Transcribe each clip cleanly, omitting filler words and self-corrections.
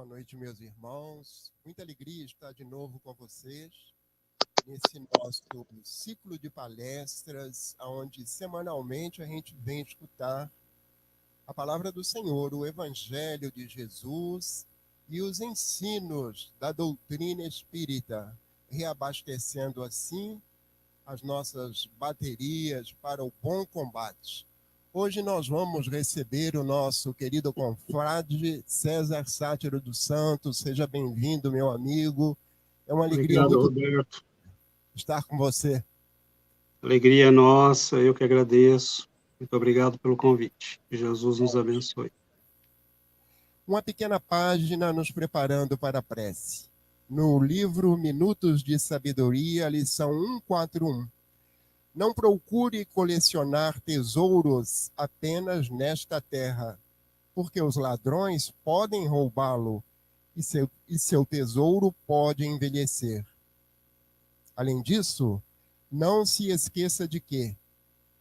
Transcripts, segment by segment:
Boa noite, meus irmãos. Muita alegria estar de novo com vocês nesse nosso ciclo de palestras, onde semanalmente a gente vem escutar a palavra do Senhor, o Evangelho de Jesus e os ensinos da doutrina espírita, reabastecendo assim as nossas baterias para o bom combate. Hoje nós vamos receber o nosso querido confrade César Sátiro dos Santos. Seja bem-vindo, meu amigo. É uma alegria Obrigado, muito Roberto. estar com você. Alegria nossa, eu que agradeço. Muito obrigado pelo convite. Que Jesus nos abençoe. Uma pequena página nos preparando para a prece. No livro Minutos de Sabedoria, lição 141. Não procure colecionar tesouros apenas nesta terra, porque os ladrões podem roubá-lo e seu tesouro pode envelhecer. Além disso, não se esqueça de que,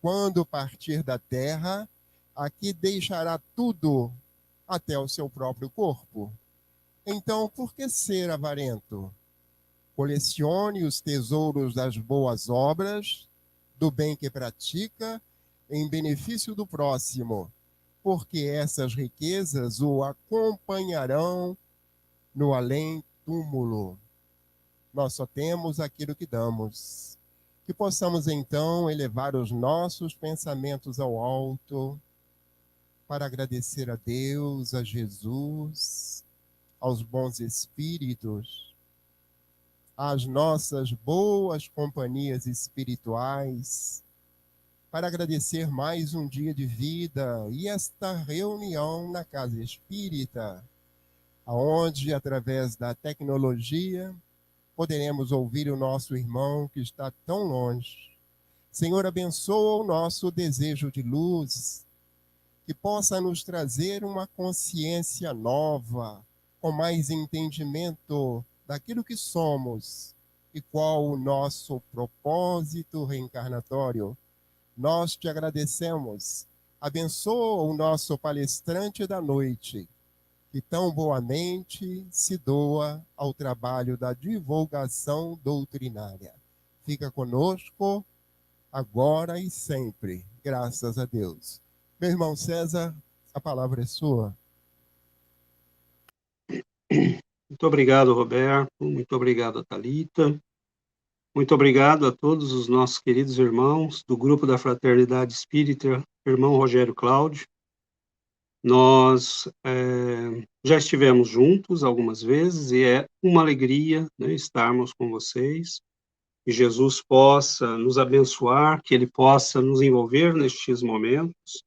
quando partir da terra, aqui deixará tudo, até o seu próprio corpo. Então, por que ser avarento? Colecione os tesouros das boas obras, do bem que pratica, em benefício do próximo, porque essas riquezas o acompanharão no além-túmulo. Nós só temos aquilo que damos. Que possamos, então, elevar os nossos pensamentos ao alto para agradecer a Deus, a Jesus, aos bons espíritos, às nossas boas companhias espirituais, para agradecer mais um dia de vida e esta reunião na Casa Espírita, onde, através da tecnologia, poderemos ouvir o nosso irmão que está tão longe. Senhor, abençoa o nosso desejo de luz, que possa nos trazer uma consciência nova, com mais entendimento daquilo que somos e qual o nosso propósito reencarnatório. Nós te agradecemos. Abençoa o nosso palestrante da noite, que tão boamente se doa ao trabalho da divulgação doutrinária. Fica conosco agora e sempre, graças a Deus. Meu irmão César, a palavra é sua. Muito obrigado, Roberto. Muito obrigado, Thalita. Muito obrigado a todos os nossos queridos irmãos do Grupo da Fraternidade Espírita, irmão Rogério Cláudio. Nós já estivemos juntos algumas vezes e é uma alegria, né, estarmos com vocês. Que Jesus possa nos abençoar, que Ele possa nos envolver nestes momentos,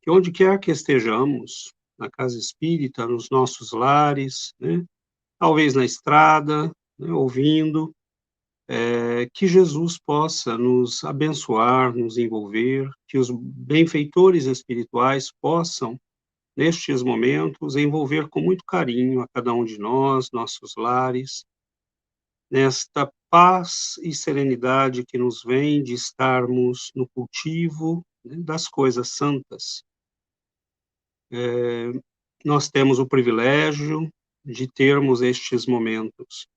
que onde quer que estejamos, na casa espírita, nos nossos lares, né, talvez na estrada, né, ouvindo, que Jesus possa nos abençoar, nos envolver, que os benfeitores espirituais possam, nestes momentos, envolver com muito carinho a cada um de nós, nossos lares, nesta paz e serenidade que nos vem de estarmos no cultivo, né, das coisas santas. Nós temos o privilégio de termos estes momentos.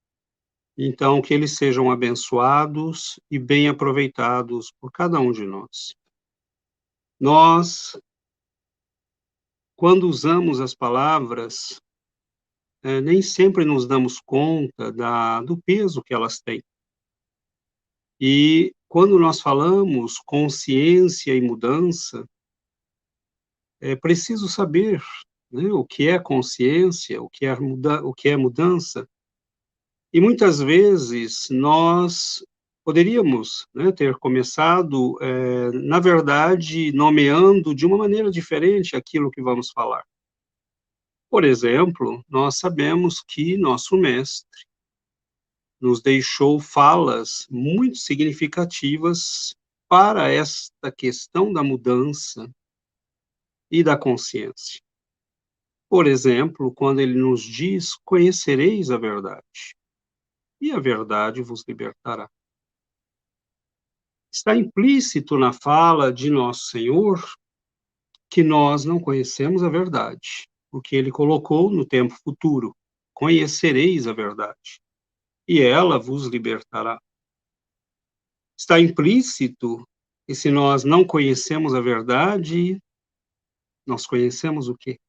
Então, que eles sejam abençoados e bem aproveitados por cada um de nós. Nós, quando usamos as palavras, nem sempre nos damos conta do peso que elas têm. E quando nós falamos consciência e mudança, é preciso saber, né, o que é consciência, o que é mudança. E muitas vezes nós poderíamos, né, ter começado, na verdade, nomeando de uma maneira diferente aquilo que vamos falar. Por exemplo, nós sabemos que nosso mestre nos deixou falas muito significativas para esta questão da mudança e da consciência. Por exemplo, quando ele nos diz: conhecereis a verdade, e a verdade vos libertará. Está implícito na fala de nosso Senhor que nós não conhecemos a verdade, porque ele colocou no tempo futuro: conhecereis a verdade, e ela vos libertará. Está implícito que se nós não conhecemos a verdade, nós conhecemos o quê?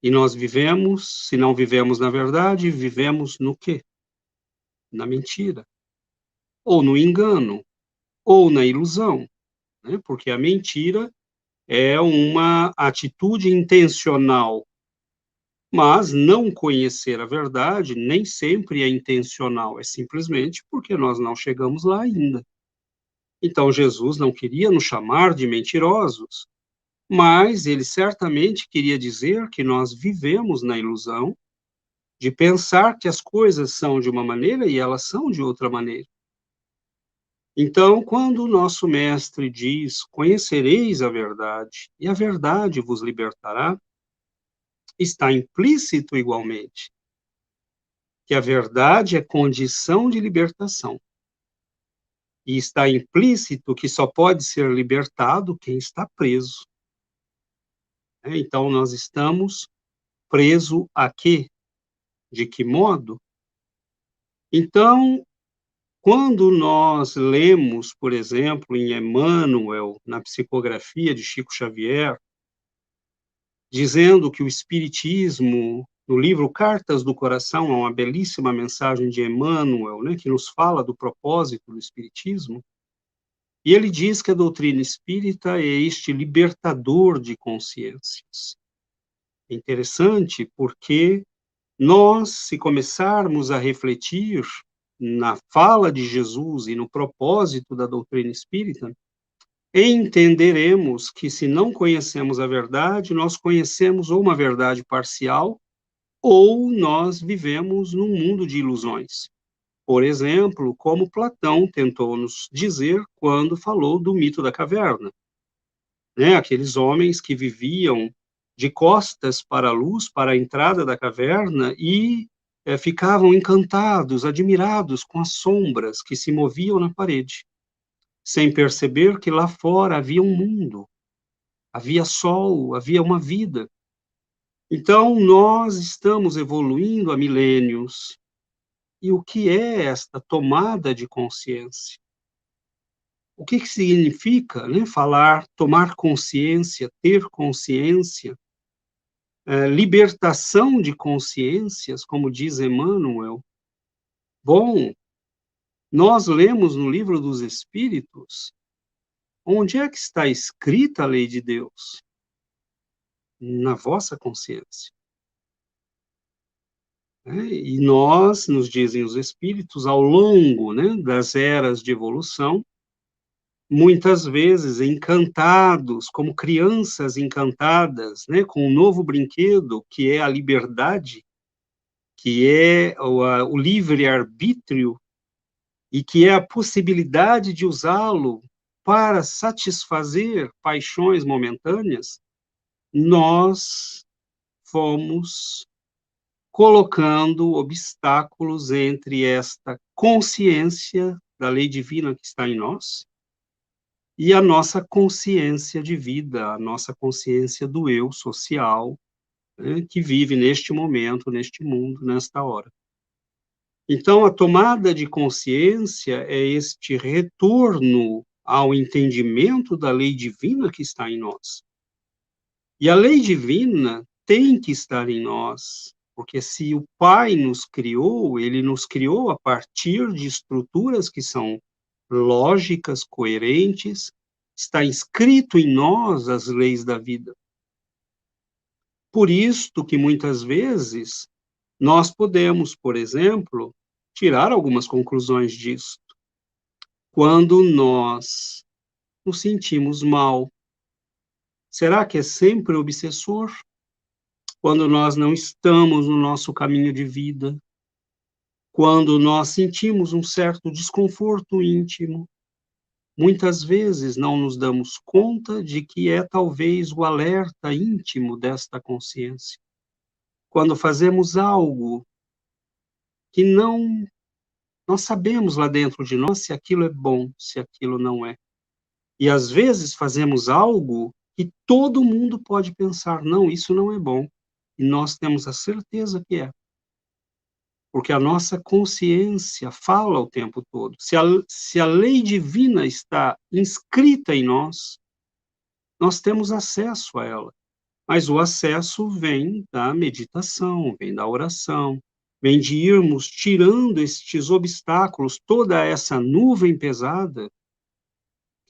E nós vivemos, se não vivemos na verdade, vivemos no quê? Na mentira, ou no engano, ou na ilusão, né? Porque a mentira é uma atitude intencional, mas não conhecer a verdade nem sempre é intencional, é simplesmente porque nós não chegamos lá ainda. Então, Jesus não queria nos chamar de mentirosos, mas ele certamente queria dizer que nós vivemos na ilusão de pensar que as coisas são de uma maneira e elas são de outra maneira. Então, quando o nosso mestre diz: conhecereis a verdade, e a verdade vos libertará, está implícito igualmente que a verdade é condição de libertação. E está implícito que só pode ser libertado quem está preso. Então, nós estamos presos a quê? De que modo? Então, quando nós lemos, por exemplo, em Emmanuel, na psicografia de Chico Xavier, dizendo que o Espiritismo, no livro Cartas do Coração, há uma belíssima mensagem de Emmanuel, né, que nos fala do propósito do Espiritismo, e ele diz que a doutrina espírita é este libertador de consciências. É interessante porque nós, se começarmos a refletir na fala de Jesus e no propósito da doutrina espírita, entenderemos que, se não conhecemos a verdade, nós conhecemos ou uma verdade parcial, ou nós vivemos num mundo de ilusões. Por exemplo, como Platão tentou nos dizer quando falou do mito da caverna, né? Aqueles homens que viviam de costas para a luz, para a entrada da caverna, e ficavam encantados, admirados com as sombras que se moviam na parede, sem perceber que lá fora havia um mundo, havia sol, havia uma vida. Então, nós estamos evoluindo há milênios. E o que é esta tomada de consciência? O que significa, né, falar, tomar consciência, ter consciência, libertação de consciências, como diz Emmanuel? Bom, nós lemos no Livro dos Espíritos, onde é que está escrita a lei de Deus? Na vossa consciência. E nós, nos dizem os Espíritos, ao longo, né, das eras de evolução, muitas vezes encantados, como crianças encantadas, né, com um novo brinquedo, que é a liberdade, que é o livre-arbítrio, e que é a possibilidade de usá-lo para satisfazer paixões momentâneas, nós fomos colocando obstáculos entre esta consciência da lei divina que está em nós e a nossa consciência de vida, a nossa consciência do eu social, né, que vive neste momento, neste mundo, nesta hora. Então, a tomada de consciência é este retorno ao entendimento da lei divina que está em nós. E a lei divina tem que estar em nós, porque se o Pai nos criou, ele nos criou a partir de estruturas que são lógicas, coerentes, está escrito em nós as leis da vida. Por isto que muitas vezes nós podemos, por exemplo, tirar algumas conclusões disto. Quando nós nos sentimos mal, será que é sempre obsessor? Quando nós não estamos no nosso caminho de vida, quando nós sentimos um certo desconforto íntimo, muitas vezes não nos damos conta de que é talvez o alerta íntimo desta consciência. Quando fazemos algo que nós sabemos lá dentro de nós se aquilo é bom, se aquilo não é. E às vezes fazemos algo que todo mundo pode pensar, não, isso não é bom, e nós temos a certeza que é. Porque a nossa consciência fala o tempo todo. Se a lei divina está inscrita em nós, nós temos acesso a ela. Mas o acesso vem da meditação, vem da oração, vem de irmos tirando estes obstáculos, toda essa nuvem pesada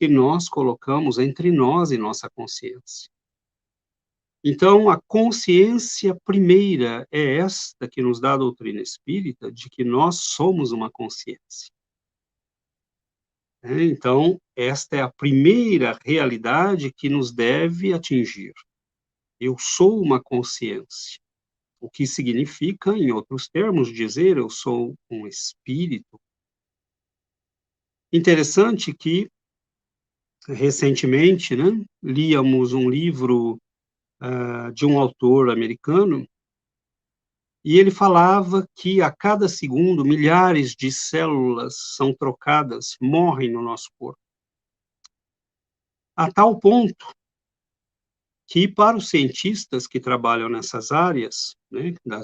que nós colocamos entre nós e nossa consciência. Então, a consciência primeira é esta que nos dá a doutrina espírita, de que nós somos uma consciência. Então, esta é a primeira realidade que nos deve atingir. Eu sou uma consciência, o que significa, em outros termos, dizer eu sou um espírito. Interessante que, recentemente, líamos um livro de um autor americano, e ele falava que a cada segundo milhares de células são trocadas, morrem no nosso corpo. A tal ponto que, para os cientistas que trabalham nessas áreas, da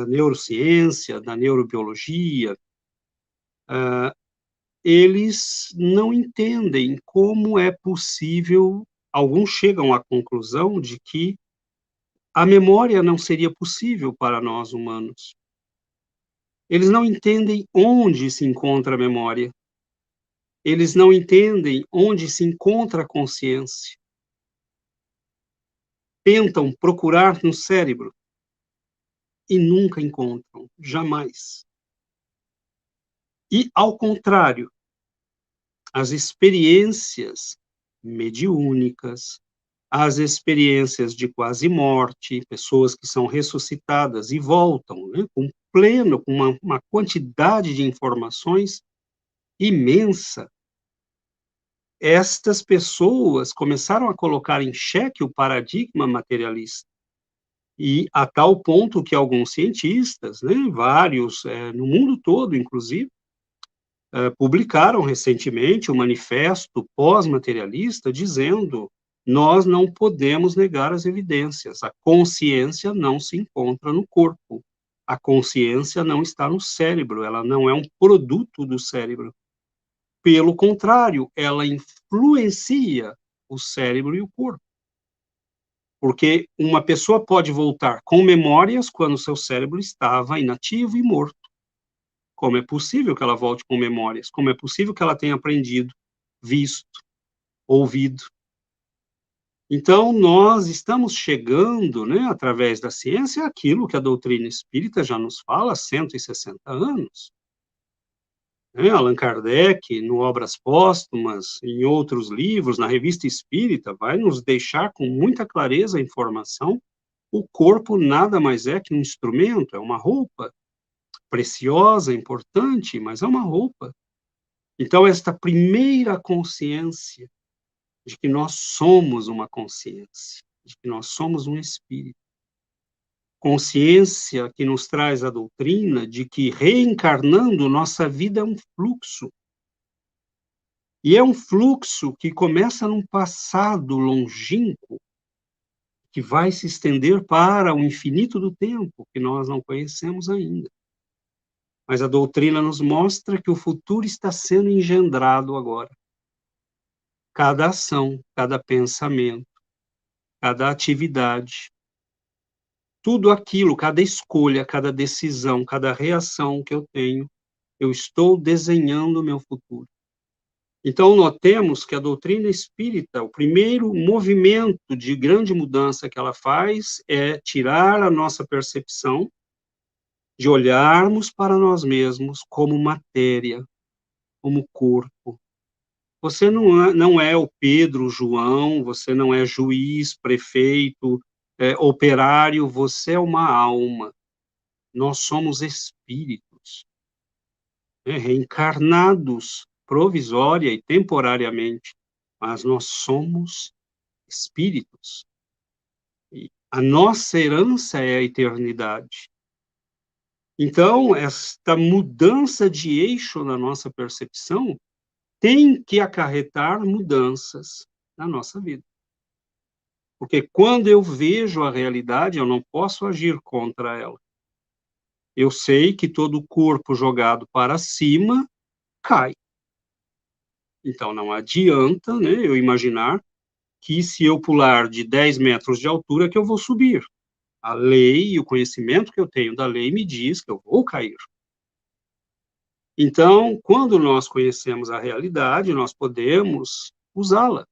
neurociência, da neurobiologia, eles não entendem como é possível, alguns chegam à conclusão de que a memória não seria possível para nós humanos. Eles não entendem onde se encontra a memória. Eles não entendem onde se encontra a consciência. Tentam procurar no cérebro e nunca encontram, jamais. E, ao contrário, as experiências mediúnicas, as experiências de quase morte, pessoas que são ressuscitadas e voltam, com uma quantidade de informações imensa. Estas pessoas começaram a colocar em xeque o paradigma materialista. E a tal ponto que alguns cientistas, vários, no mundo todo, inclusive, publicaram recentemente um manifesto pós-materialista dizendo: nós não podemos negar as evidências, a consciência não se encontra no corpo, a consciência não está no cérebro, ela não é um produto do cérebro. Pelo contrário, ela influencia o cérebro e o corpo. Porque uma pessoa pode voltar com memórias quando seu cérebro estava inativo e morto. Como é possível que ela volte com memórias? Como é possível que ela tenha aprendido, visto, ouvido? Então, nós estamos chegando, através da ciência, aquilo que a doutrina espírita já nos fala há 160 anos. Allan Kardec, no Obras Póstumas, em outros livros, na Revista Espírita, vai nos deixar com muita clareza a informação: o corpo nada mais é que um instrumento, é uma roupa preciosa, importante, mas é uma roupa. Então, esta primeira consciência de que nós somos uma consciência, de que nós somos um espírito, consciência que nos traz a doutrina de que, reencarnando, nossa vida é um fluxo. E é um fluxo que começa num passado longínquo, que vai se estender para o infinito do tempo, que nós não conhecemos ainda. Mas a doutrina nos mostra que o futuro está sendo engendrado agora. Cada ação, cada pensamento, cada atividade, tudo aquilo, cada escolha, cada decisão, cada reação que eu tenho, eu estou desenhando o meu futuro. Então, notemos que a doutrina espírita, o primeiro movimento de grande mudança que ela faz é tirar a nossa percepção de olharmos para nós mesmos como matéria, como corpo. Você não é o Pedro, o João, você não é juiz, prefeito, operário, você é uma alma. Nós somos espíritos, reencarnados provisória e temporariamente, mas nós somos espíritos. E a nossa herança é a eternidade. Então, esta mudança de eixo na nossa percepção tem que acarretar mudanças na nossa vida. Porque quando eu vejo a realidade, eu não posso agir contra ela. Eu sei que todo corpo jogado para cima cai. Então não adianta, né, eu imaginar que se eu pular de 10 metros de altura que eu vou subir. A lei e o conhecimento que eu tenho da lei me diz que eu vou cair. Então, quando nós conhecemos a realidade, nós podemos usá-la.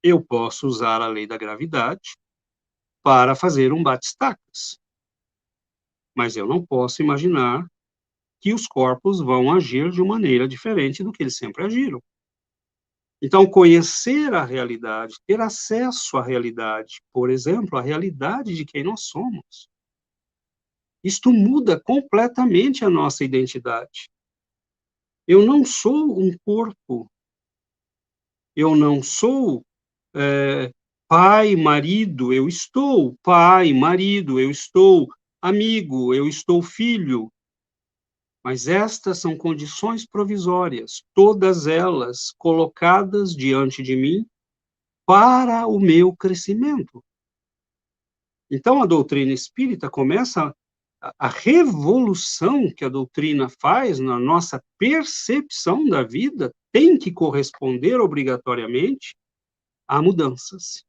Eu posso usar a lei da gravidade para fazer um bate-estacas, mas eu não posso imaginar que os corpos vão agir de maneira diferente do que eles sempre agiram. Então, conhecer a realidade, ter acesso à realidade, por exemplo, a realidade de quem nós somos, isto muda completamente a nossa identidade. Eu não sou um corpo, eu não sou pai, marido, eu estou pai, marido, eu estou amigo, eu estou filho. Mas estas são condições provisórias, todas elas colocadas diante de mim para o meu crescimento. Então, a doutrina espírita começa a revolução que a doutrina faz na nossa percepção da vida tem que corresponder obrigatoriamente a mudanças.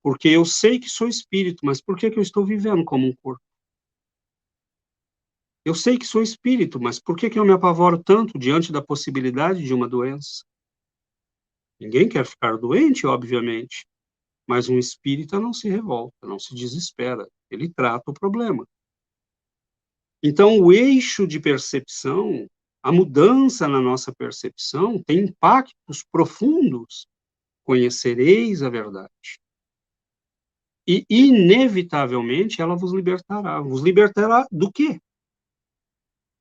Porque eu sei que sou espírito, mas por que eu estou vivendo como um corpo? Eu sei que sou espírito, mas por que eu me apavoro tanto diante da possibilidade de uma doença? Ninguém quer ficar doente, obviamente, mas um espírita não se revolta, não se desespera, ele trata o problema. Então, o eixo de percepção, a mudança na nossa percepção, tem impactos profundos. Conhecereis a verdade. E, inevitavelmente, ela vos libertará. Vos libertará do quê?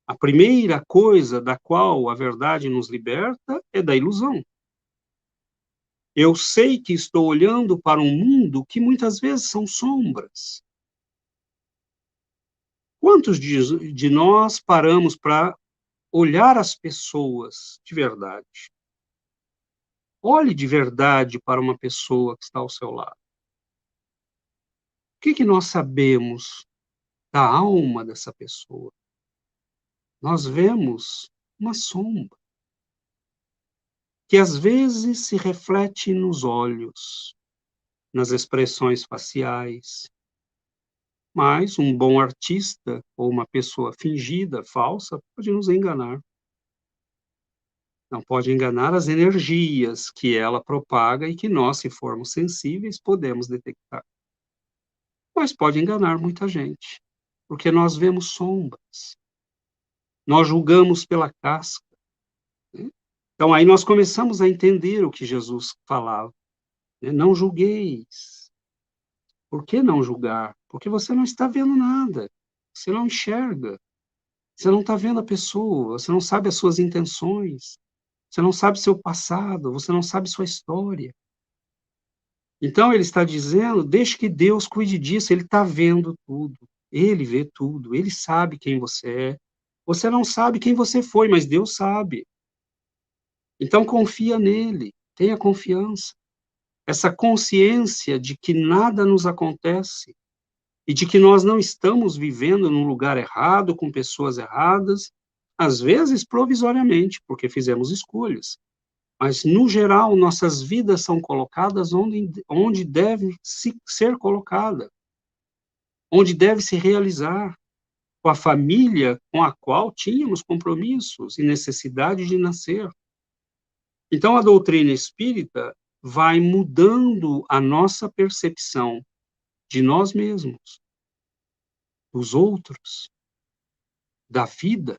A primeira coisa da qual a verdade nos liberta é da ilusão. Eu sei que estou olhando para um mundo que muitas vezes são sombras. Quantos de nós paramos para olhar as pessoas de verdade? Olhe de verdade para uma pessoa que está ao seu lado. O que nós sabemos da alma dessa pessoa? Nós vemos uma sombra, que às vezes se reflete nos olhos, nas expressões faciais, mas um bom artista ou uma pessoa fingida, falsa, pode nos enganar. Não pode enganar as energias que ela propaga e que nós, se formos sensíveis, podemos detectar. Mas pode enganar muita gente, porque nós vemos sombras. Nós julgamos pela casca. Né? Então, aí nós começamos a entender o que Jesus falava. Né? Não julgueis. Por que não julgar? Porque você não está vendo nada. Você não enxerga. Você não está vendo a pessoa. Você não sabe as suas intenções. Você não sabe seu passado. Você não sabe sua história. Então, ele está dizendo, deixe que Deus cuide disso. Ele está vendo tudo. Ele vê tudo. Ele sabe quem você é. Você não sabe quem você foi, mas Deus sabe. Então, confia nele. Tenha confiança. Essa consciência de que nada nos acontece e de que nós não estamos vivendo num lugar errado, com pessoas erradas, às vezes provisoriamente, porque fizemos escolhas. Mas, no geral, nossas vidas são colocadas onde deve ser colocada, onde deve se realizar, com a família com a qual tínhamos compromissos e necessidade de nascer. Então, a doutrina espírita vai mudando a nossa percepção de nós mesmos, dos outros, da vida,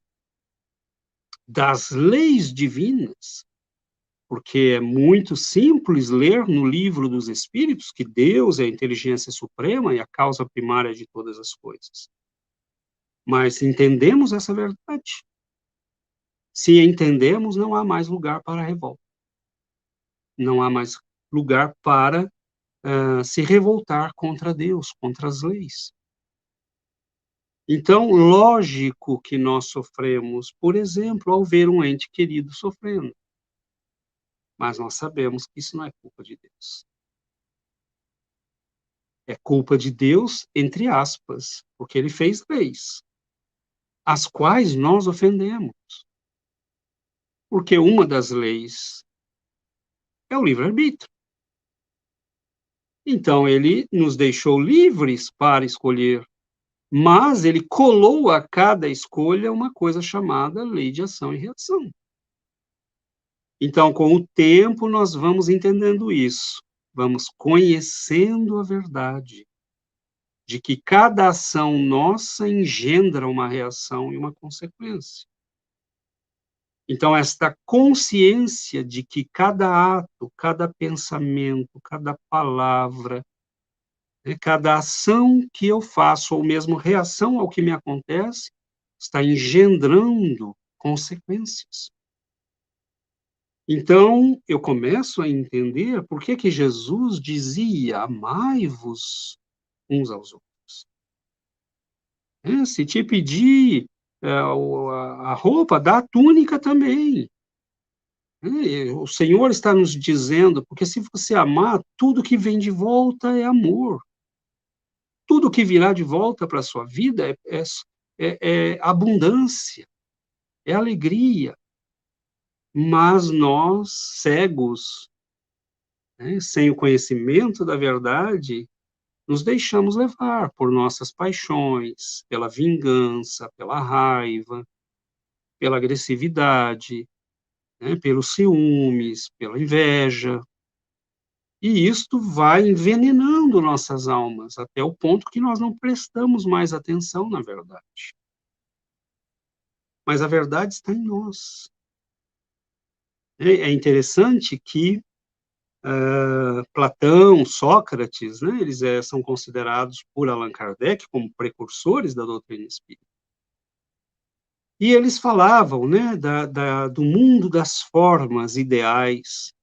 das leis divinas, porque é muito simples ler no livro dos Espíritos que Deus é a inteligência suprema e a causa primária de todas as coisas. Mas entendemos essa verdade? Se entendemos, não há mais lugar para a revolta. Não há mais lugar para se revoltar contra Deus, contra as leis. Então, lógico que nós sofremos, por exemplo, ao ver um ente querido sofrendo. Mas nós sabemos que isso não é culpa de Deus. É culpa de Deus, entre aspas, porque ele fez leis, as quais nós ofendemos. Porque uma das leis é o livre-arbítrio. Então, ele nos deixou livres para escolher, mas ele colou a cada escolha uma coisa chamada lei de ação e reação. Então, com o tempo, nós vamos entendendo isso, vamos conhecendo a verdade de que cada ação nossa engendra uma reação e uma consequência. Então, esta consciência de que cada ato, cada pensamento, cada palavra, cada ação que eu faço, ou mesmo reação ao que me acontece, está engendrando consequências. Então, eu começo a entender por que que Jesus dizia: amai-vos uns aos outros. Se te pedir a roupa, dá a túnica também. O Senhor está nos dizendo, porque se você amar, tudo que vem de volta é amor. Tudo que virá de volta para a sua vida é abundância, é alegria. Mas nós, cegos, sem o conhecimento da verdade, nos deixamos levar por nossas paixões, pela vingança, pela raiva, pela agressividade, pelos ciúmes, pela inveja. E isto vai envenenando nossas almas, até o ponto que nós não prestamos mais atenção na verdade. Mas a verdade está em nós. É interessante que Platão, Sócrates, eles são considerados por Allan Kardec como precursores da doutrina espírita. E eles falavam, do mundo das formas ideais,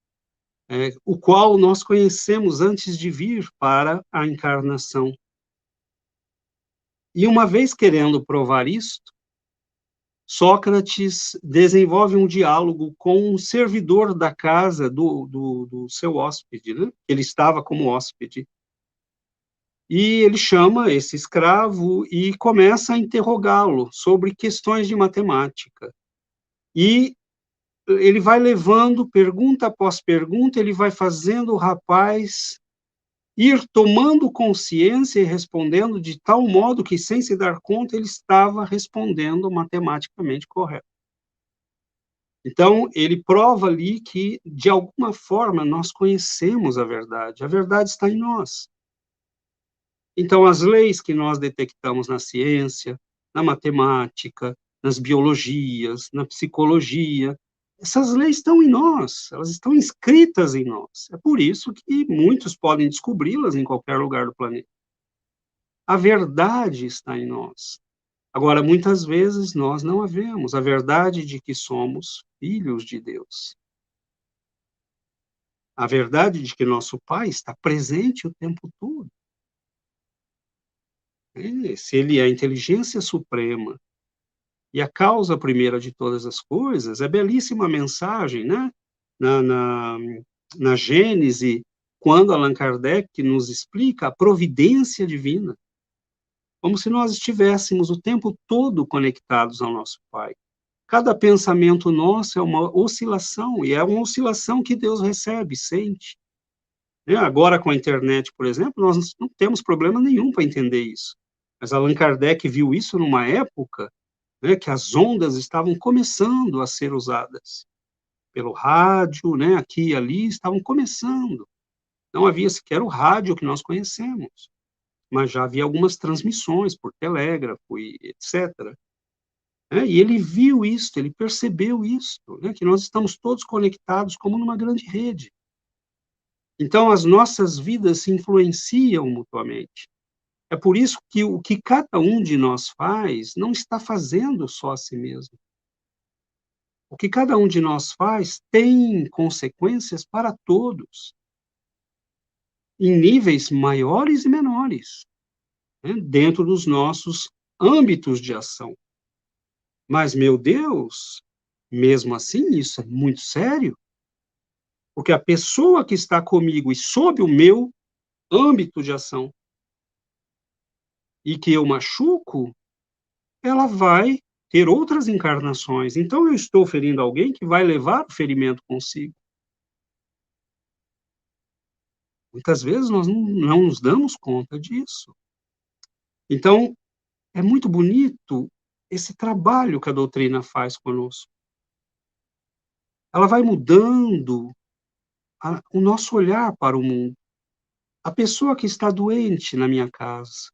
o qual nós conhecemos antes de vir para a encarnação. E uma vez querendo provar isto, Sócrates desenvolve um diálogo com um servidor da casa do seu hóspede, Ele estava como hóspede. E ele chama esse escravo e começa a interrogá-lo sobre questões de matemática. E ele vai levando pergunta após pergunta, ele vai fazendo o rapaz ir tomando consciência e respondendo de tal modo que, sem se dar conta, ele estava respondendo matematicamente correto. Então, ele prova ali que, de alguma forma, nós conhecemos a verdade está em nós. Então, as leis que nós detectamos na ciência, na matemática, nas biologias, na psicologia, essas leis estão em nós, elas estão inscritas em nós. É por isso que muitos podem descobri-las em qualquer lugar do planeta. A verdade está em nós. Agora, muitas vezes, nós não a vemos, a verdade de que somos filhos de Deus. A verdade de que nosso Pai está presente o tempo todo. Se ele é a inteligência suprema e a causa primeira de todas as coisas, é belíssima a mensagem, na Gênese, quando Allan Kardec nos explica a providência divina, como se nós estivéssemos o tempo todo conectados ao nosso Pai. Cada pensamento nosso é uma oscilação, e é uma oscilação que Deus recebe, sente. Agora, com a internet, por exemplo, nós não temos problema nenhum para entender isso. Mas Allan Kardec viu isso numa época que as ondas estavam começando a ser usadas. Pelo rádio, aqui e ali, estavam começando. Não havia sequer o rádio que nós conhecemos. Mas já havia algumas transmissões por telégrafo e etc. E ele viu isso, ele percebeu isso, que nós estamos todos conectados como numa grande rede. Então, as nossas vidas se influenciam mutuamente. É por isso que o que cada um de nós faz não está fazendo só a si mesmo. O que cada um de nós faz tem consequências para todos, em níveis maiores e menores, dentro dos nossos âmbitos de ação. Mas, meu Deus, mesmo assim, isso é muito sério, porque a pessoa que está comigo e sob o meu âmbito de ação, e que eu machuco, ela vai ter outras encarnações. Então eu estou ferindo alguém que vai levar o ferimento consigo. Muitas vezes nós não nos damos conta disso. Então, é muito bonito esse trabalho que a doutrina faz conosco. Ela vai mudando o nosso olhar para o mundo. A pessoa que está doente na minha casa,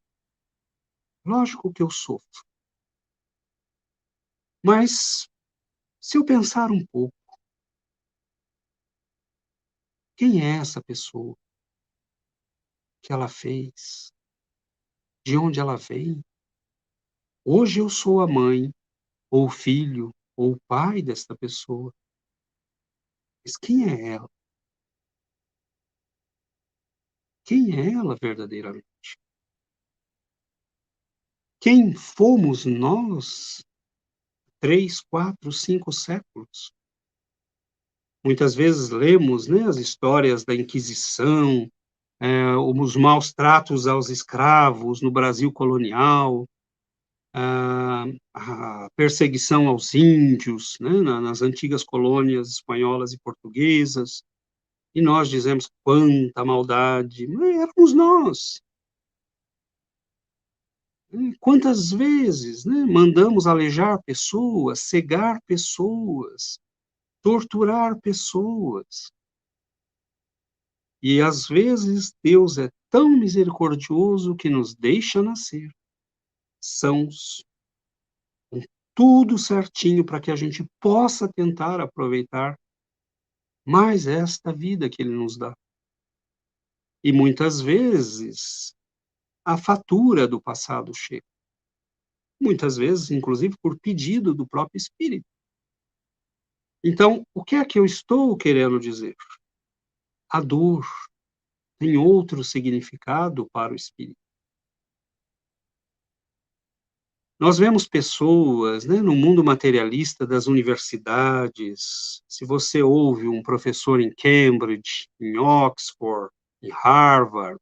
lógico que eu sofro. Mas, se eu pensar um pouco, quem é essa pessoa? O que ela fez? De onde ela vem? Hoje eu sou a mãe, ou o filho, ou o pai desta pessoa. Mas quem é ela? Quem é ela verdadeiramente? Quem fomos nós 3, 4, 5 séculos? Muitas vezes lemos, né, as histórias da Inquisição, os maus tratos aos escravos no Brasil colonial, a perseguição aos índios, né, nas antigas colônias espanholas e portuguesas, e nós dizemos quanta maldade, mas éramos nós. Quantas vezes, né, mandamos alejar pessoas, cegar pessoas, torturar pessoas. E às vezes Deus é tão misericordioso que nos deixa nascer sãos, com tudo certinho para que a gente possa tentar aproveitar mais esta vida que Ele nos dá. E muitas vezes a fatura do passado chega. Muitas vezes, inclusive, por pedido do próprio Espírito. Então, o que é que eu estou querendo dizer? A dor tem outro significado para o Espírito. Nós vemos pessoas, né, no mundo materialista das universidades, se você ouve um professor em Cambridge, em Oxford, em Harvard,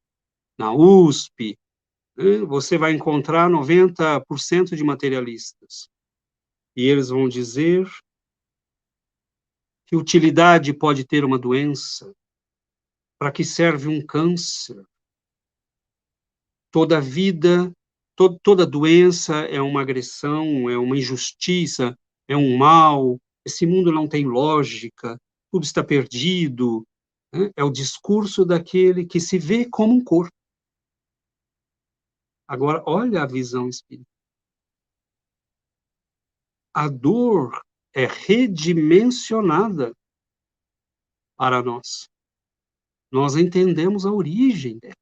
na USP, né, você vai encontrar 90% de materialistas. E eles vão dizer que utilidade pode ter uma doença, para que serve um câncer. Toda vida, toda doença é uma agressão, é uma injustiça, é um mal, esse mundo não tem lógica, tudo está perdido, né? É o discurso daquele que se vê como um corpo. Agora, olha a visão espírita. A dor é redimensionada para nós. Nós entendemos a origem dela.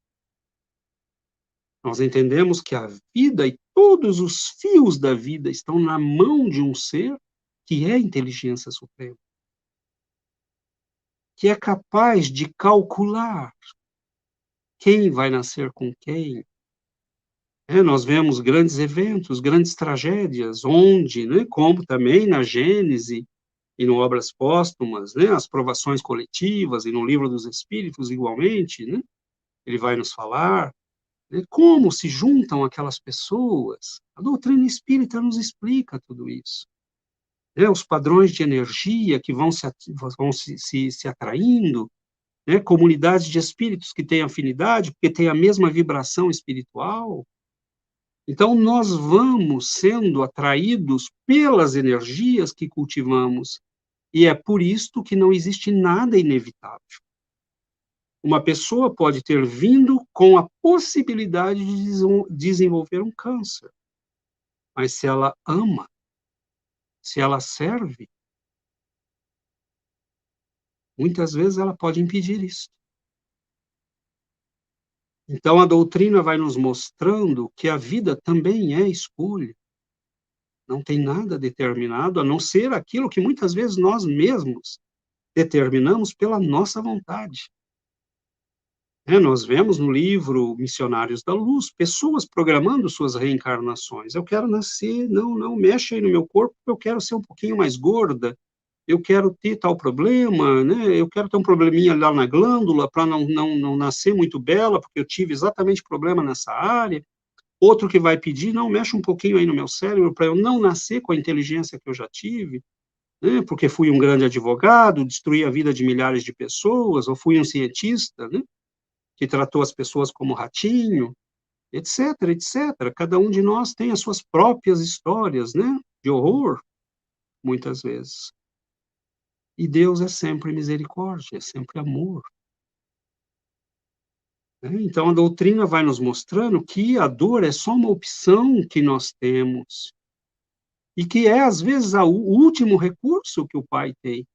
Nós entendemos que a vida e todos os fios da vida estão na mão de um ser que é a inteligência suprema, que é capaz de calcular quem vai nascer com quem. Nós vemos grandes eventos, grandes tragédias, onde, né, como também na Gênese e no Obras Póstumas, né, as provações coletivas, e no Livro dos Espíritos igualmente, né, ele vai nos falar, né, como se juntam aquelas pessoas. A doutrina espírita nos explica tudo isso. Né, os padrões de energia que vão se atraindo, né, comunidades de espíritos que têm afinidade, porque têm a mesma vibração espiritual. Então, nós vamos sendo atraídos pelas energias que cultivamos, e é por isto que não existe nada inevitável. Uma pessoa pode ter vindo com a possibilidade de desenvolver um câncer, mas se ela ama, se ela serve, muitas vezes ela pode impedir isso. Então a doutrina vai nos mostrando que a vida também é escolha. Não tem nada determinado, a não ser aquilo que muitas vezes nós mesmos determinamos pela nossa vontade. Nós vemos no livro Missionários da Luz, pessoas programando suas reencarnações. Eu quero nascer, não mexe aí no meu corpo, eu quero ser um pouquinho mais gorda, eu quero ter tal problema, né? Eu quero ter um probleminha lá na glândula para não nascer muito bela, porque eu tive exatamente problema nessa área. Outro que vai pedir, não, mexe um pouquinho aí no meu cérebro para eu não nascer com a inteligência que eu já tive, né, porque fui um grande advogado, destruí a vida de milhares de pessoas, ou fui um cientista, né, que tratou as pessoas como ratinho, etc, etc. Cada um de nós tem as suas próprias histórias, né, de horror, muitas vezes. E Deus é sempre misericórdia, é sempre amor. Né? Então, a doutrina vai nos mostrando que a dor é só uma opção que nós temos, e que é, às vezes, o último recurso que o Pai tem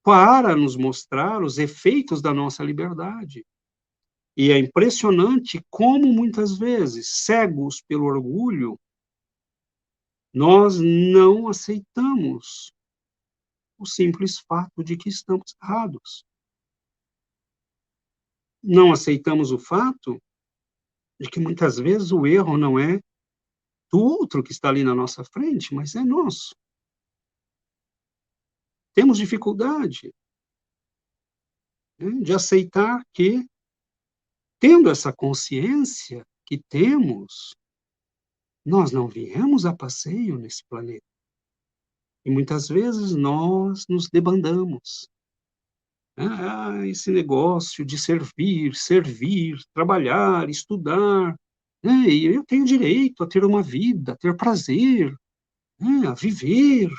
para nos mostrar os efeitos da nossa liberdade. E é impressionante como, muitas vezes, cegos pelo orgulho, nós não aceitamos o simples fato de que estamos errados. Não aceitamos o fato de que, muitas vezes, o erro não é do outro que está ali na nossa frente, mas é nosso. Temos dificuldade, né, de aceitar que, tendo essa consciência que temos, nós não viemos a passeio nesse planeta. E muitas vezes nós nos debandamos. Esse negócio de servir, trabalhar, estudar, né, e eu tenho direito a ter uma vida, a ter prazer, né, a viver.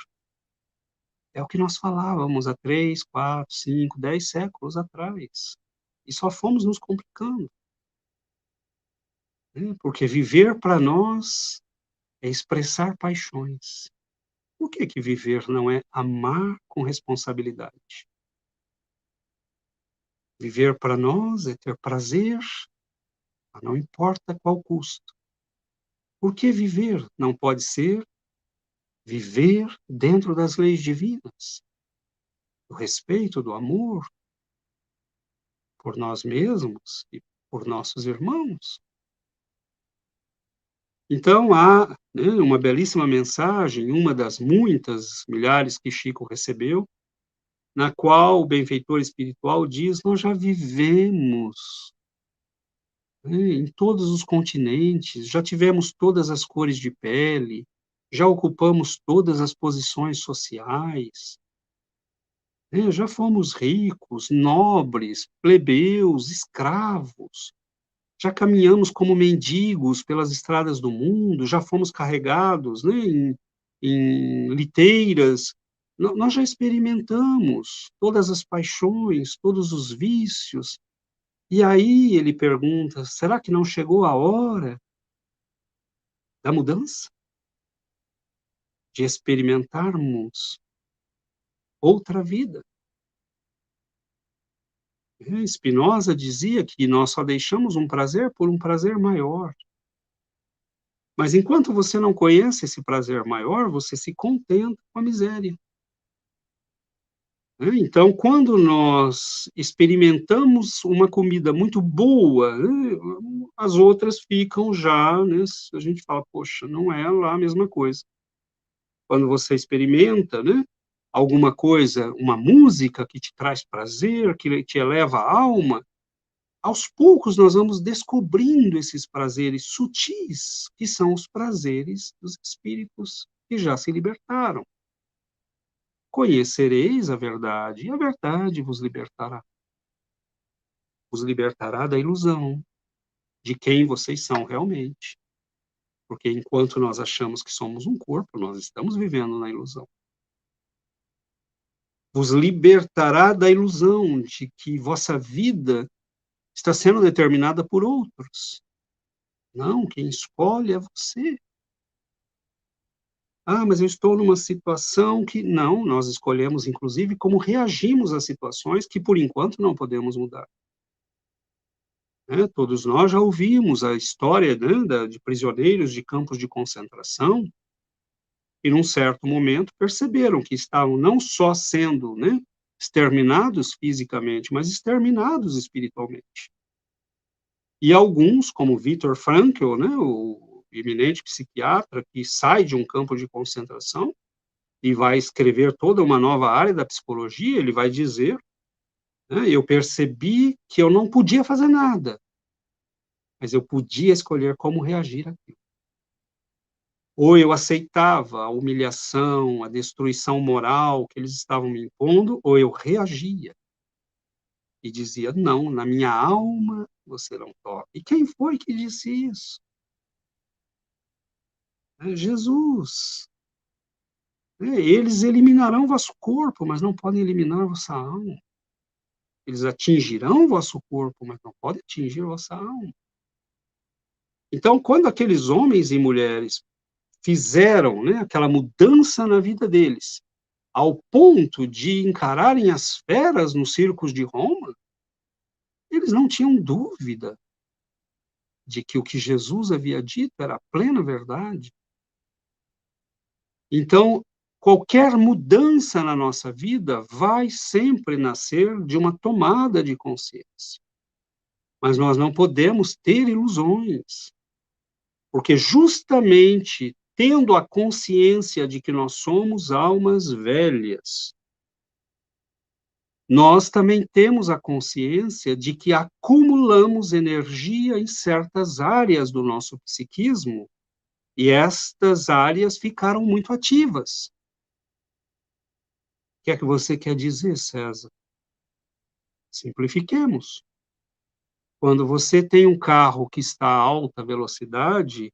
É o que nós falávamos há 3, 4, 5, 10 séculos atrás. E só fomos nos complicando. Né, porque viver para nós é expressar paixões. Por que que viver não é amar com responsabilidade? Viver para nós é ter prazer, não importa qual custo. Por que viver não pode ser viver dentro das leis divinas, do respeito, do amor por nós mesmos e por nossos irmãos? Então há, né, uma belíssima mensagem, uma das muitas milhares que Chico recebeu, na qual o benfeitor espiritual diz: nós já vivemos, né, em todos os continentes, já tivemos todas as cores de pele, já ocupamos todas as posições sociais, né, já fomos ricos, nobres, plebeus, escravos, já caminhamos como mendigos pelas estradas do mundo, já fomos carregados, né, em liteiras. Nós já experimentamos todas as paixões, todos os vícios. E aí ele pergunta: será que não chegou a hora da mudança? De experimentarmos outra vida? Spinoza dizia que nós só deixamos um prazer por um prazer maior. Mas enquanto você não conhece esse prazer maior, você se contenta com a miséria. Né? Então, quando nós experimentamos uma comida muito boa, né, as outras ficam já, né, a gente fala, poxa, não é lá a mesma coisa. Quando você experimenta, né, alguma coisa, uma música que te traz prazer, que te eleva a alma, aos poucos nós vamos descobrindo esses prazeres sutis, que são os prazeres dos espíritos que já se libertaram. Conhecereis a verdade, e a verdade vos libertará. Vos libertará da ilusão de quem vocês são realmente. Porque enquanto nós achamos que somos um corpo, nós estamos vivendo na ilusão. Vos libertará da ilusão de que vossa vida está sendo determinada por outros. Não, quem escolhe é você. Mas eu estou numa situação que... Não, nós escolhemos, inclusive, como reagimos às situações que, por enquanto, não podemos mudar. Né? Todos nós já ouvimos a história, né, de prisioneiros de campos de concentração, e, num certo momento, perceberam que estavam não só sendo, né, exterminados fisicamente, mas exterminados espiritualmente. E alguns, como Viktor Frankl, né, o eminente psiquiatra que sai de um campo de concentração e vai escrever toda uma nova área da psicologia, ele vai dizer, né, eu percebi que eu não podia fazer nada. mas eu podia escolher como reagir àquilo. Ou eu aceitava a humilhação, a destruição moral que eles estavam me impondo, ou eu reagia e dizia: não, na minha alma você não toca. E quem foi que disse isso? É Jesus. Eles eliminarão vosso corpo, mas não podem eliminar vossa alma. Eles atingirão vosso corpo, mas não podem atingir vossa alma. Então, quando aqueles homens e mulheres fizeram, né, aquela mudança na vida deles, ao ponto de encararem as feras nos circos de Roma, eles não tinham dúvida de que o que Jesus havia dito era a plena verdade. Então, qualquer mudança na nossa vida vai sempre nascer de uma tomada de consciência. Mas nós não podemos ter ilusões, porque justamente tendo a consciência de que nós somos almas velhas, nós também temos a consciência de que acumulamos energia em certas áreas do nosso psiquismo, e estas áreas ficaram muito ativas. O que é que você quer dizer, César? Simplifiquemos. Quando você tem um carro que está a alta velocidade,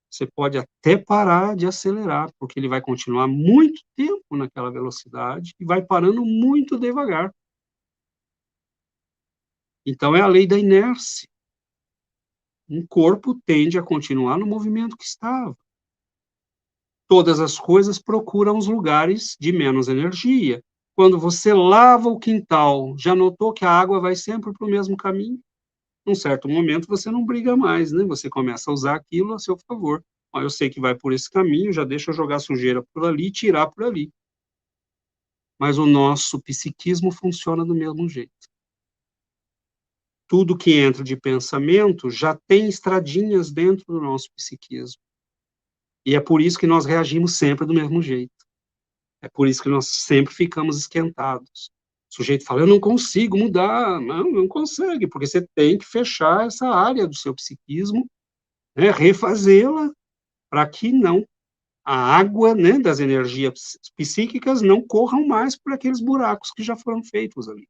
você pode até parar de acelerar, porque ele vai continuar muito tempo naquela velocidade e vai parando muito devagar. Então, é a lei da inércia. Um corpo tende a continuar no movimento que estava. Todas as coisas procuram os lugares de menos energia. Quando você lava o quintal, já notou que a água vai sempre para o mesmo caminho? Num certo momento, você não briga mais, né? Você começa a usar aquilo a seu favor. Ó, eu sei que vai por esse caminho, já deixa eu jogar sujeira por ali e tirar por ali. Mas o nosso psiquismo funciona do mesmo jeito. Tudo que entra de pensamento já tem estradinhas dentro do nosso psiquismo. E é por isso que nós reagimos sempre do mesmo jeito. É por isso que nós sempre ficamos esquentados. O sujeito fala: eu não consigo mudar. Não consegue, porque você tem que fechar essa área do seu psiquismo, né, refazê-la, para que não a água, né, das energias psíquicas não corram mais por aqueles buracos que já foram feitos ali.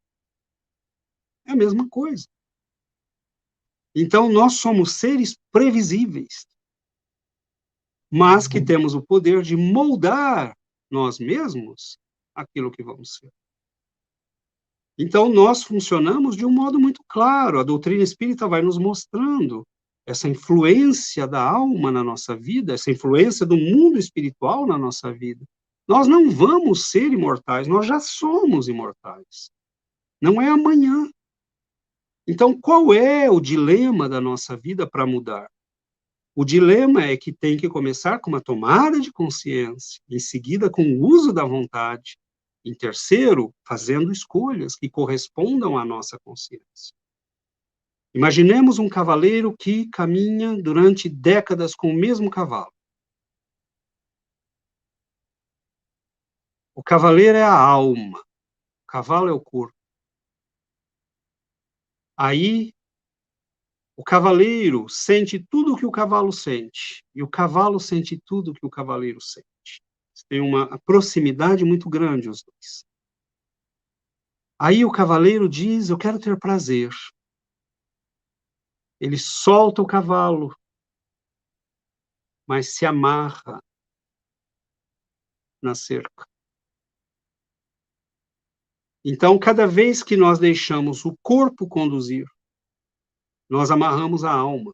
É a mesma coisa. Então, nós somos seres previsíveis, mas que temos o poder de moldar nós mesmos aquilo que vamos ser. Então, nós funcionamos de um modo muito claro. A doutrina espírita vai nos mostrando essa influência da alma na nossa vida, essa influência do mundo espiritual na nossa vida. Nós não vamos ser imortais, nós já somos imortais. Não é amanhã. Então, qual é o dilema da nossa vida para mudar? O dilema é que tem que começar com uma tomada de consciência, em seguida com o uso da vontade, em terceiro, fazendo escolhas que correspondam à nossa consciência. Imaginemos um cavaleiro que caminha durante décadas com o mesmo cavalo. O cavaleiro é a alma, o cavalo é o corpo. Aí, o cavaleiro sente tudo o que o cavalo sente, e o cavalo sente tudo o que o cavaleiro sente. Tem uma proximidade muito grande os dois. Aí o cavaleiro diz: eu quero ter prazer. Ele solta o cavalo, mas se amarra na cerca. Então, cada vez que nós deixamos o corpo conduzir, nós amarramos a alma,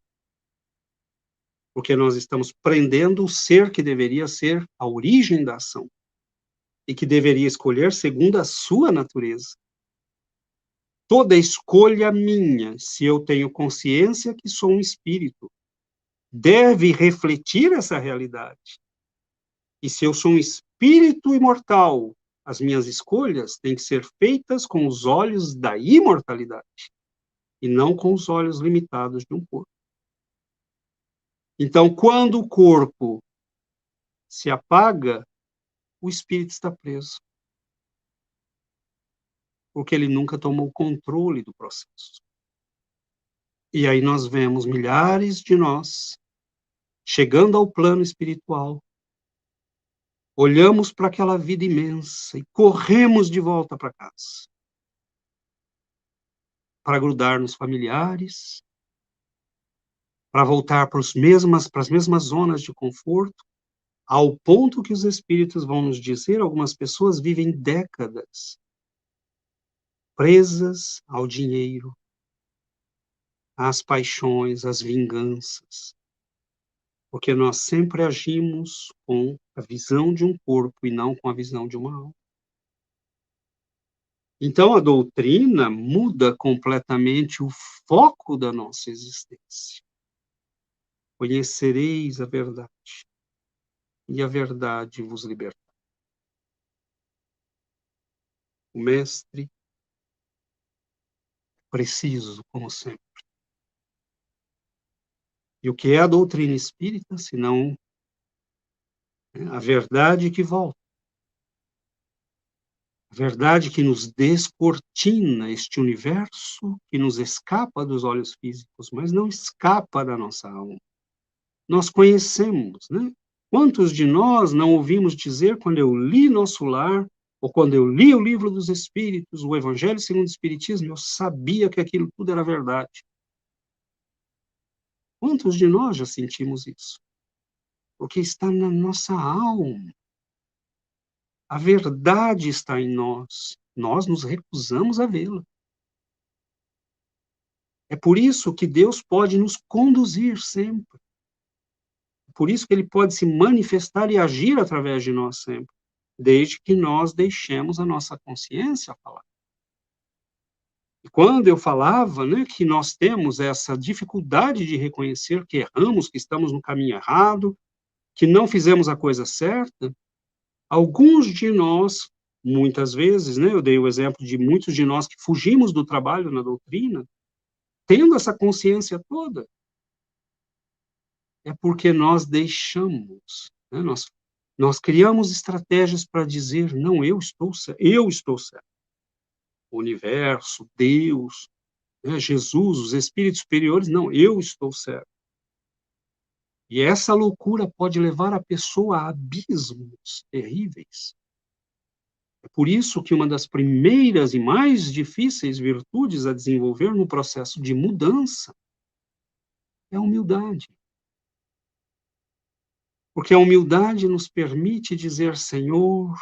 porque nós estamos prendendo o ser que deveria ser a origem da ação e que deveria escolher segundo a sua natureza. Toda escolha minha, se eu tenho consciência que sou um espírito, deve refletir essa realidade. E se eu sou um espírito imortal, as minhas escolhas têm que ser feitas com os olhos da imortalidade e não com os olhos limitados de um corpo. Então, quando o corpo se apaga, o espírito está preso, porque ele nunca tomou controle do processo. E aí nós vemos milhares de nós chegando ao plano espiritual, olhamos para aquela vida imensa e corremos de volta para casa, para grudar nos familiares, para voltar para as mesmas zonas de conforto, ao ponto que os espíritos vão nos dizer, algumas pessoas vivem décadas presas ao dinheiro, às paixões, às vinganças, porque nós sempre agimos com a visão de um corpo e não com a visão de uma alma. Então a doutrina muda completamente o foco da nossa existência. Conhecereis a verdade, e a verdade vos libertará. O mestre, preciso, como sempre. E o que é a doutrina espírita, senão a verdade que volta? A verdade que nos descortina este universo que nos escapa dos olhos físicos, mas não escapa da nossa alma. Nós conhecemos, né? Quantos de nós não ouvimos dizer, quando eu li Nosso Lar, ou quando eu li o Livro dos Espíritos, o Evangelho segundo o Espiritismo, eu sabia que aquilo tudo era verdade. Quantos de nós já sentimos isso? Porque está na nossa alma. A verdade está em nós. Nós nos recusamos a vê-la. É por isso que Deus pode nos conduzir sempre. Por isso que Ele pode se manifestar e agir através de nós sempre, desde que nós deixemos a nossa consciência falar. E quando eu falava, né, que nós temos essa dificuldade de reconhecer que erramos, que estamos no caminho errado, que não fizemos a coisa certa, alguns de nós, muitas vezes, né, eu dei o exemplo de muitos de nós que fugimos do trabalho na doutrina, tendo essa consciência toda, é porque nós deixamos, né, nós criamos estratégias para dizer, não, eu estou certo. O universo, Deus, né, Jesus, os espíritos superiores, não, eu estou certo. E essa loucura pode levar a pessoa a abismos terríveis. É por isso que uma das primeiras e mais difíceis virtudes a desenvolver no processo de mudança é a humildade. Porque a humildade nos permite dizer, Senhor,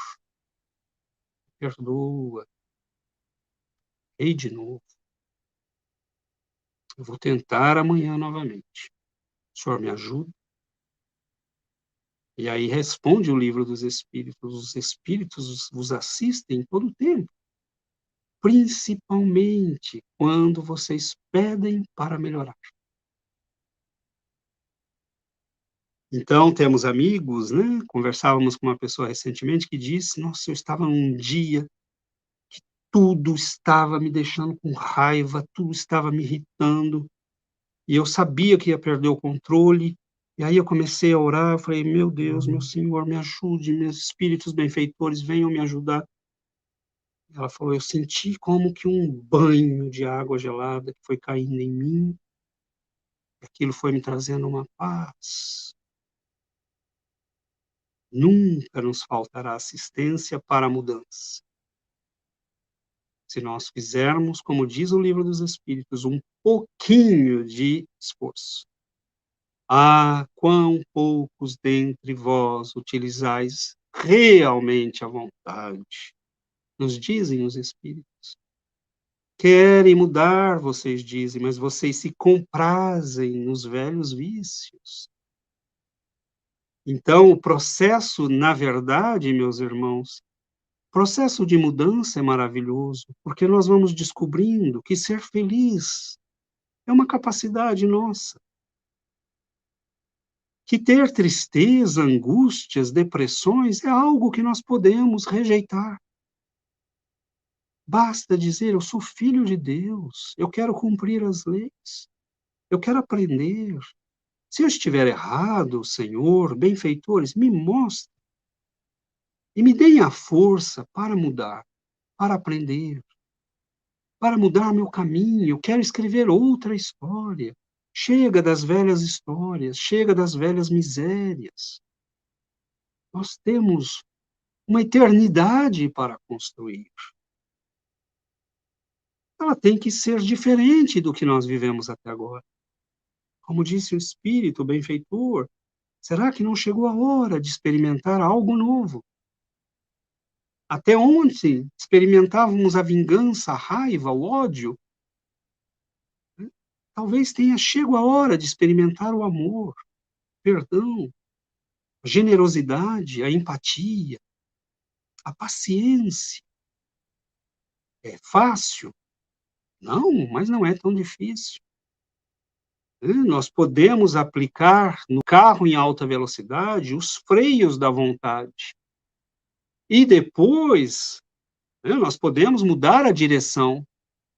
perdoa, ei de novo. Eu vou tentar amanhã novamente. O Senhor me ajuda? E aí responde o Livro dos Espíritos. Os Espíritos vos assistem todo o tempo. Principalmente quando vocês pedem para melhorar. Então, temos amigos, né? Conversávamos com uma pessoa recentemente que disse, nossa, eu estava num dia que tudo estava me deixando com raiva, tudo estava me irritando, e eu sabia que ia perder o controle, e aí eu comecei a orar, eu falei, meu Deus, meu Senhor, me ajude, meus espíritos benfeitores, venham me ajudar. Ela falou, eu senti como que um banho de água gelada que foi caindo em mim, aquilo foi me trazendo uma paz. Nunca nos faltará assistência para a mudança. Se nós fizermos, como diz o Livro dos Espíritos, um pouquinho de esforço. Ah, quão poucos dentre vós utilizais realmente a vontade, nos dizem os Espíritos. Querem mudar, vocês dizem, mas vocês se comprazem nos velhos vícios. Então, o processo, na verdade, meus irmãos, o processo de mudança é maravilhoso, porque nós vamos descobrindo que ser feliz é uma capacidade nossa. Que ter tristeza, angústias, depressões é algo que nós podemos rejeitar. Basta dizer, eu sou filho de Deus, eu quero cumprir as leis, eu quero aprender. Se eu estiver errado, Senhor, benfeitores, me mostrem e me deem a força para mudar, para aprender, para mudar meu caminho, eu quero escrever outra história. Chega das velhas histórias, chega das velhas misérias. Nós temos uma eternidade para construir. Ela tem que ser diferente do que nós vivemos até agora. Como disse o Espírito benfeitor, será que não chegou a hora de experimentar algo novo? Até ontem experimentávamos a vingança, a raiva, o ódio. Talvez tenha chego a hora de experimentar o amor, o perdão, a generosidade, a empatia, a paciência. É fácil? Não, mas não é tão difícil. Nós podemos aplicar no carro em alta velocidade os freios da vontade. E depois, nós podemos mudar a direção.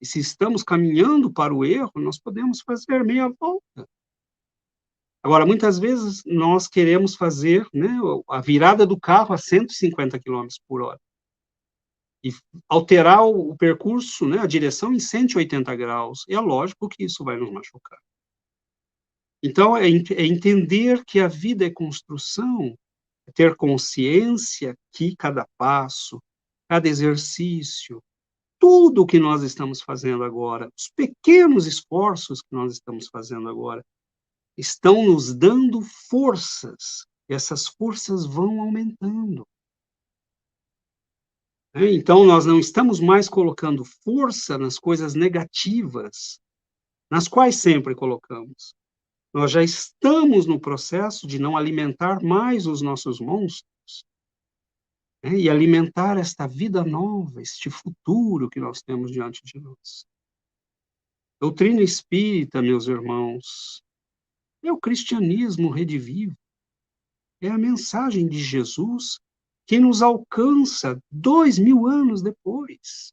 E se estamos caminhando para o erro, nós podemos fazer meia volta. Agora, muitas vezes, nós queremos fazer, né, a virada do carro a 150 quilômetros por hora. E alterar o percurso, né, a direção em 180 graus. E é lógico que isso vai nos machucar. Então, é entender que a vida é construção, é ter consciência que cada passo, cada exercício, tudo o que nós estamos fazendo agora, os pequenos esforços que nós estamos fazendo agora, estão nos dando forças. E essas forças vão aumentando. Então, nós não estamos mais colocando força nas coisas negativas, nas quais sempre colocamos. Nós já estamos no processo de não alimentar mais os nossos monstros, né, e alimentar esta vida nova, este futuro que nós temos diante de nós. Doutrina espírita, meus irmãos, é o cristianismo redivivo, é a mensagem de Jesus que nos alcança 2000 anos depois.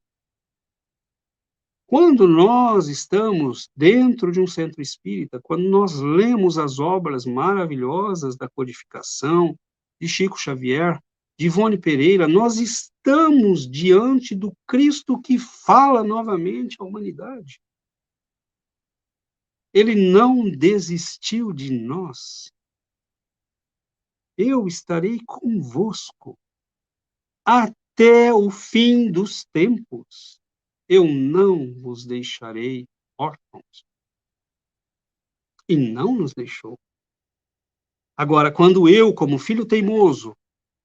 Quando nós estamos dentro de um centro espírita, quando nós lemos as obras maravilhosas da codificação, de Chico Xavier, de Ivone Pereira, nós estamos diante do Cristo que fala novamente à humanidade. Ele não desistiu de nós. Eu estarei convosco até o fim dos tempos. Eu não vos deixarei órfãos. E não nos deixou. Agora, quando eu, como filho teimoso,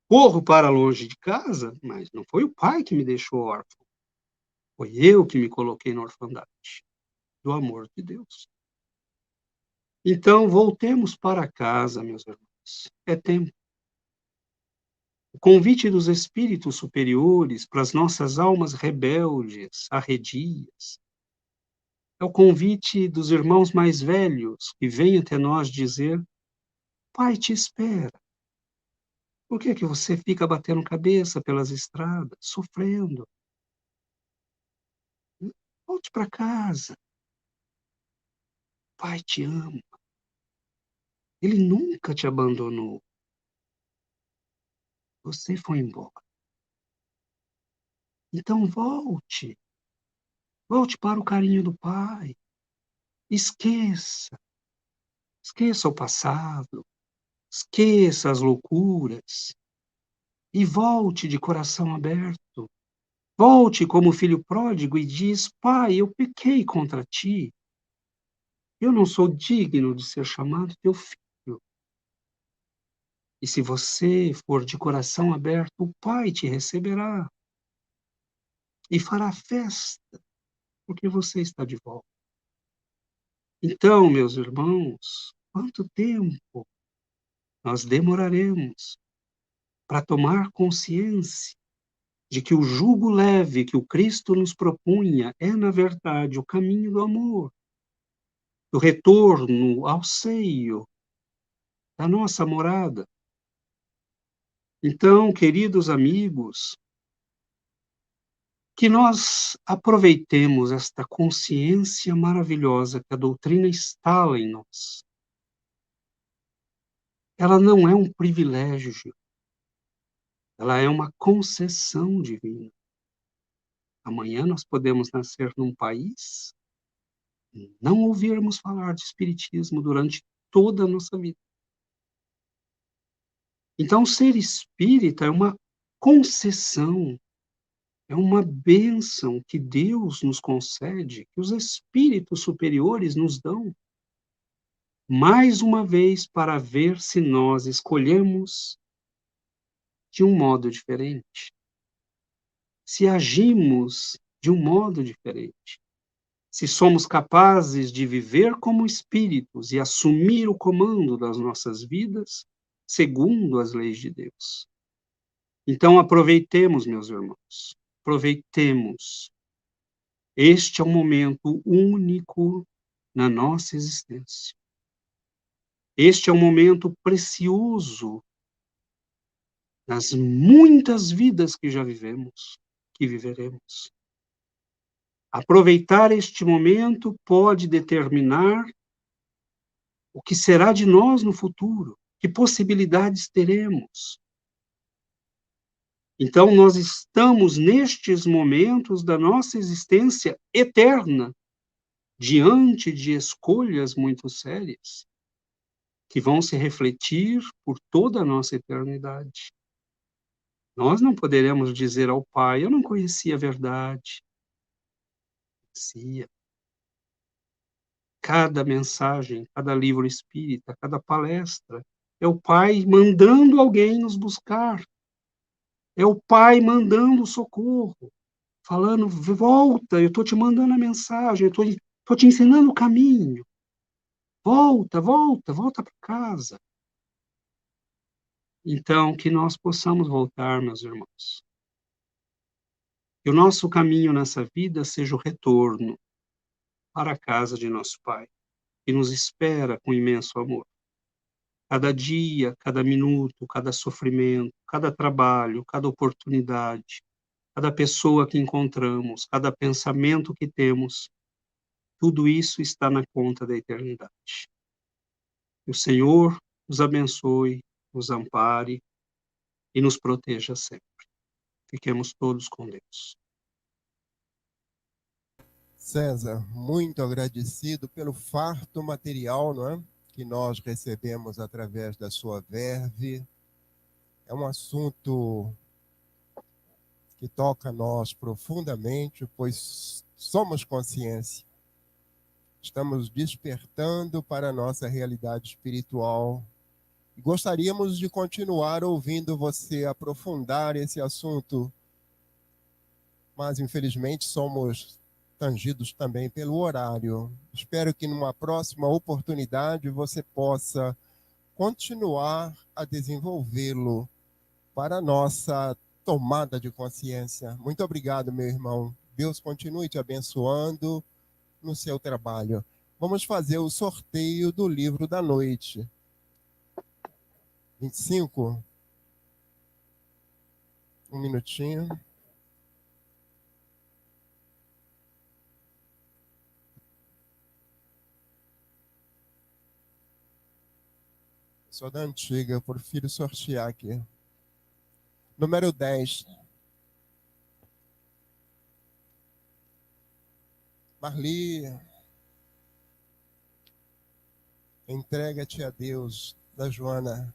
corro para longe de casa, mas não foi o pai que me deixou órfão. Foi eu que me coloquei na orfandade do amor de Deus. Então, voltemos para casa, meus irmãos. É tempo. O convite dos espíritos superiores para as nossas almas rebeldes, arredias, é o convite dos irmãos mais velhos que vêm até nós dizer: Pai te espera. Por que que você fica batendo cabeça pelas estradas, sofrendo? Volte para casa. Pai te ama. Ele nunca te abandonou. Você foi embora. Então volte. Volte para o carinho do Pai. Esqueça. Esqueça o passado. Esqueça as loucuras. E volte de coração aberto. Volte como filho pródigo e diz: Pai, eu pequei contra ti. Eu não sou digno de ser chamado teu filho. E se você for de coração aberto, o Pai te receberá e fará festa, porque você está de volta. Então, meus irmãos, quanto tempo nós demoraremos para tomar consciência de que o jugo leve que o Cristo nos propunha é, na verdade, o caminho do amor, do retorno ao seio da nossa morada. Então, queridos amigos, que nós aproveitemos esta consciência maravilhosa que a doutrina instala em nós. Ela não é um privilégio, ela é uma concessão divina. Amanhã nós podemos nascer num país e não ouvirmos falar de espiritismo durante toda a nossa vida. Então, ser espírita é uma concessão, é uma bênção que Deus nos concede, que os espíritos superiores nos dão, mais uma vez para ver se nós escolhemos de um modo diferente, se agimos de um modo diferente, se somos capazes de viver como espíritos e assumir o comando das nossas vidas segundo as leis de Deus. Então, aproveitemos, meus irmãos, aproveitemos. Este é um momento único na nossa existência. Este é um momento precioso nas muitas vidas que já vivemos, que viveremos. Aproveitar este momento pode determinar o que será de nós no futuro, que possibilidades teremos. Então, nós estamos nestes momentos da nossa existência eterna, diante de escolhas muito sérias, que vão se refletir por toda a nossa eternidade. Nós não poderemos dizer ao Pai, eu não conhecia a verdade. Conhecia. Cada mensagem, cada livro espírita, cada palestra, é o Pai mandando alguém nos buscar. É o Pai mandando socorro, falando, volta, eu estou te mandando a mensagem, eu estou te ensinando o caminho. Volta, volta, volta para casa. Então, que nós possamos voltar, meus irmãos. Que o nosso caminho nessa vida seja o retorno para a casa de nosso Pai, que nos espera com imenso amor. Cada dia, cada minuto, cada sofrimento, cada trabalho, cada oportunidade, cada pessoa que encontramos, cada pensamento que temos, tudo isso está na conta da eternidade. Que o Senhor nos abençoe, nos ampare e nos proteja sempre. Fiquemos todos com Deus. César, muito agradecido pelo farto material, não é? Que nós recebemos através da sua verve. É um assunto que toca a nós profundamente, pois somos consciência. Estamos despertando para a nossa realidade espiritual. E gostaríamos de continuar ouvindo você aprofundar esse assunto, mas infelizmente somos tangidos também pelo horário. Espero que numa próxima oportunidade você possa continuar a desenvolvê-lo para a nossa tomada de consciência. Muito obrigado, meu irmão. Deus continue te abençoando no seu trabalho. Vamos fazer o sorteio do livro da noite. 25. Um minutinho. Sou da antiga, eu prefiro sortear aqui. Número 10. Marli, entrega-te a Deus, da Joana.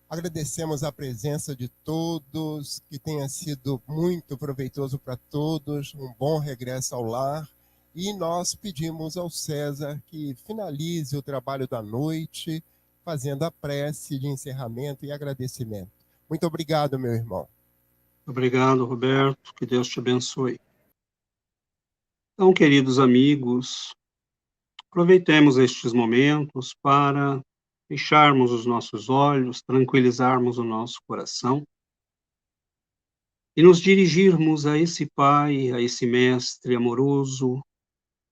Agradecemos a presença de todos, que tenha sido muito proveitoso para todos, um bom regresso ao lar. E nós pedimos ao César que finalize o trabalho da noite, fazendo a prece de encerramento e agradecimento. Muito obrigado, meu irmão. Obrigado, Roberto. Que Deus te abençoe. Então, queridos amigos, aproveitemos estes momentos para fecharmos os nossos olhos, tranquilizarmos o nosso coração e nos dirigirmos a esse Pai, a esse Mestre amoroso,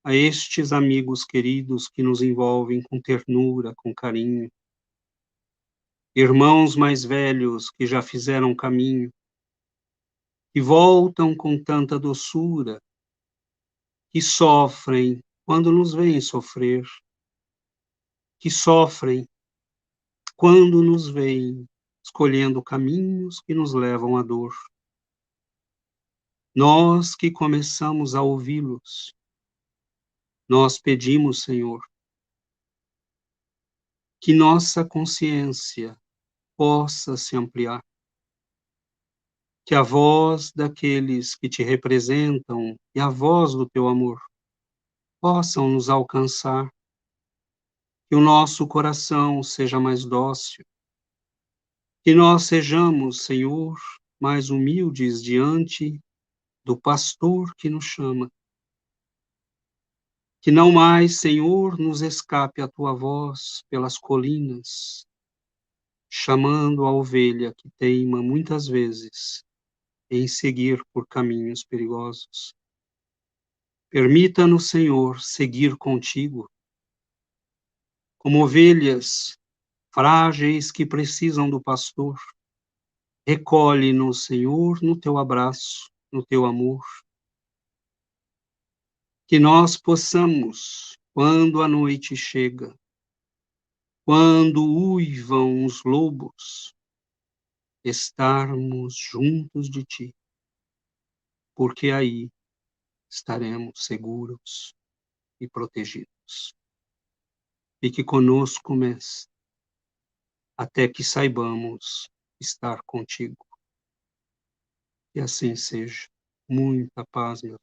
a estes amigos queridos que nos envolvem com ternura, com carinho, irmãos mais velhos que já fizeram caminho, que voltam com tanta doçura, que sofrem quando nos veem sofrer, que sofrem quando nos veem escolhendo caminhos que nos levam à dor. nós que começamos a ouvi-los, nós pedimos, Senhor, que nossa consciência possa se ampliar, que a voz daqueles que te representam e a voz do teu amor possam nos alcançar, que o nosso coração seja mais dócil, que nós sejamos, Senhor, mais humildes diante do pastor que nos chama, que não mais, Senhor, nos escape a tua voz pelas colinas, chamando a ovelha que teima muitas vezes em seguir por caminhos perigosos. Permita-nos, Senhor, seguir contigo, como ovelhas frágeis que precisam do pastor. Recolhe-nos, Senhor, no teu abraço, no teu amor. Que nós possamos, quando a noite chega, quando uivam os lobos, estarmos juntos de ti, porque aí estaremos seguros e protegidos. Fique conosco, Mestre, até que saibamos estar contigo. Que assim seja. Muita paz, meu